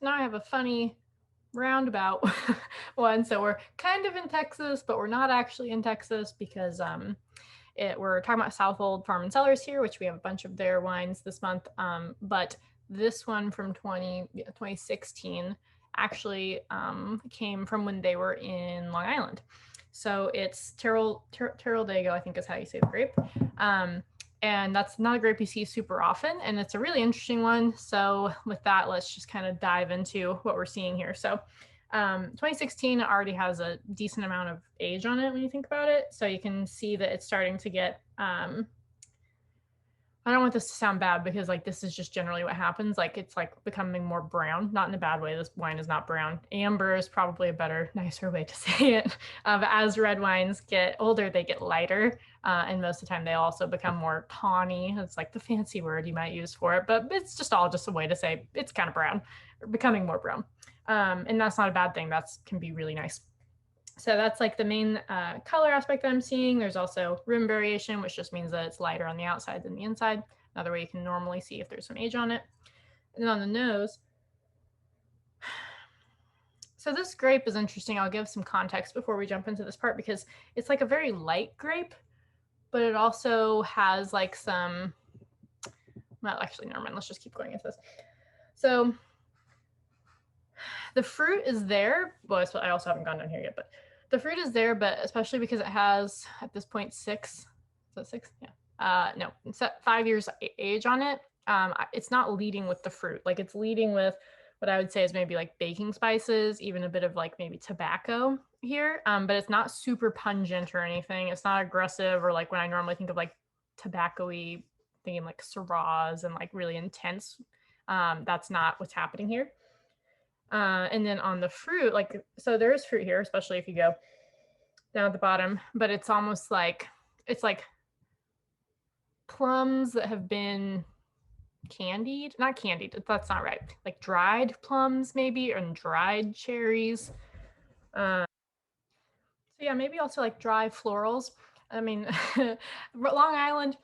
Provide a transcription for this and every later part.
So now I have a funny roundabout one. So we're kind of in Texas, but we're not actually in Texas because we're talking about Southold Farm and Cellars here, which we have a bunch of their wines this month. But this one from 2016 actually came from when they were in Long Island. So it's Teroldego, I think is how you say the grape. And that's not a grape you see super often, and it's a really interesting one. So with that, let's just kind of dive into what we're seeing here. So 2016 already has a decent amount of age on it when you think about it. So you can see that it's starting to get, I don't want this to sound bad because like this is just generally what happens. Like it's like becoming more brown, not in a bad way. This wine is not brown. Amber is probably a better, nicer way to say it. But as red wines get older, they get lighter. And most of the time they also become more tawny. It's like the fancy word you might use for it, but it's just all just a way to say it's kind of brown, or becoming more brown. And that's not a bad thing. That can be really nice. So that's like the main color aspect that I'm seeing. There's also rim variation, which just means that it's lighter on the outside than the inside. Another way you can normally see if there's some age on it. And then on the nose, so this grape is interesting. I'll give some context before we jump into this part because it's like a very light grape, but it also has like some, well, actually, never mind. Let's just keep going into this. So the fruit is there. Well, I also haven't gone down here yet, but the fruit is there, but especially because it has at this point 6, is that 6? Yeah. No, it's at 5 years age on it. It's not leading with the fruit. Like it's leading with what I would say is maybe like baking spices, even a bit of like maybe tobacco here. But it's not super pungent or anything. It's not aggressive or like when I normally think of like tobacco-y, thinking like Syrahs and like really intense. That's not what's happening here. And then on the fruit, like, so there is fruit here, especially if you go down at the bottom, but it's almost like, it's like plums that have been candied, not candied, that's not right. Like dried plums maybe, and dried cherries. So yeah, maybe also like dry florals. I mean, Long Island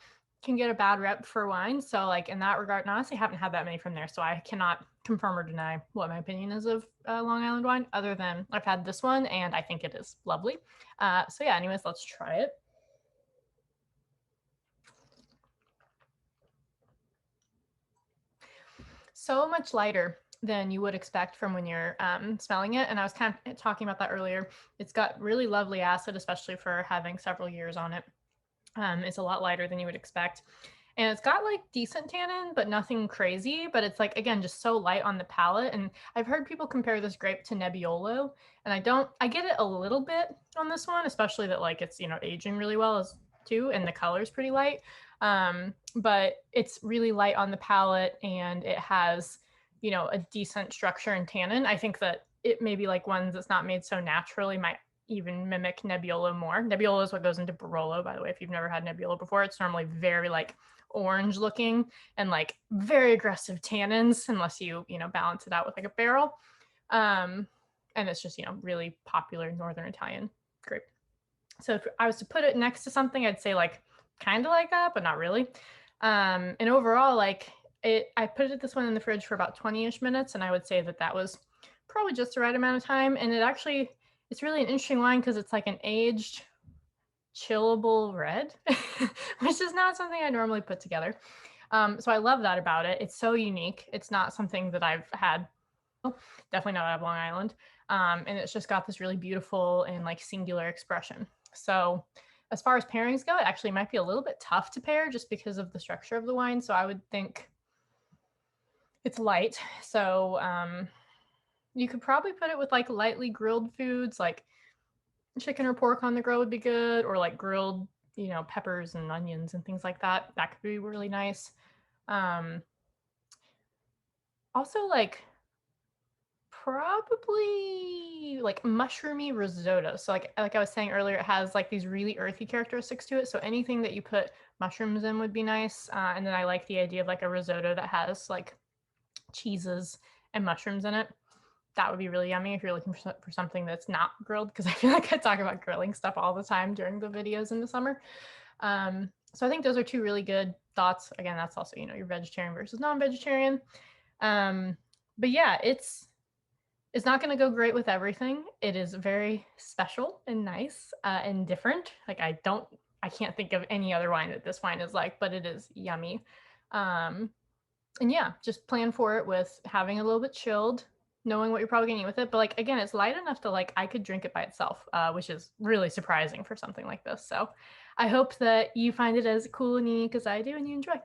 can get a bad rep for wine. So like in that regard, and honestly, I haven't had that many from there. So I cannot confirm or deny what my opinion is of Long Island wine, other than I've had this one and I think it is lovely. So yeah, anyways, let's try it. So much lighter than you would expect from when you're smelling it. And I was kind of talking about that earlier. It's got really lovely acid, especially for having several years on it. It's a lot lighter than you would expect. And it's got like decent tannin, but nothing crazy. But it's like, again, just so light on the palate. And I've heard people compare this grape to Nebbiolo. And I get it a little bit on this one, especially that like it's, aging really well as too. And the color's pretty light. But it's really light on the palate and it has, a decent structure and tannin. I think that it may be like ones that's not made so naturally might even mimic Nebbiolo more. Nebbiolo is what goes into Barolo, by the way. If you've never had Nebbiolo before, it's normally very like orange looking and like very aggressive tannins, unless you balance it out with like a barrel. And it's just really popular Northern Italian grape. So if I was to put it next to something, I'd say like kind of like that, but not really. And overall, like I put this one in the fridge for about 20-ish minutes, and I would say that was probably just the right amount of time. And it's really an interesting wine because it's like an aged, chillable red, which is not something I normally put together. So I love that about it. It's so unique. It's not something that I've had, definitely not out of Long Island. And it's just got this really beautiful and like singular expression. So as far as pairings go, it actually might be a little bit tough to pair just because of the structure of the wine. So I would think it's light. So you could probably put it with like lightly grilled foods, like chicken or pork on the grill would be good, or like grilled, peppers and onions and things like that. That could be really nice. Also like probably like mushroomy risotto. So like I was saying earlier, it has like these really earthy characteristics to it. So anything that you put mushrooms in would be nice. And then I like the idea of like a risotto that has like cheeses and mushrooms in it. That would be really yummy if you're looking for something that's not grilled, because I feel like I talk about grilling stuff all the time during the videos in the summer. So I think those are two really good thoughts. Again, that's also, your vegetarian versus non-vegetarian. But yeah, it's It's not gonna go great with everything. It is very special and nice, and different. Like, I can't think of any other wine that this wine is like, but it is yummy. Um, and yeah, just plan for it with having a little bit chilled, knowing what you're probably gonna eat with it. But like again, it's light enough to like I could drink it by itself, which is really surprising for something like this. So I hope that you find it as cool and unique as I do and you enjoy.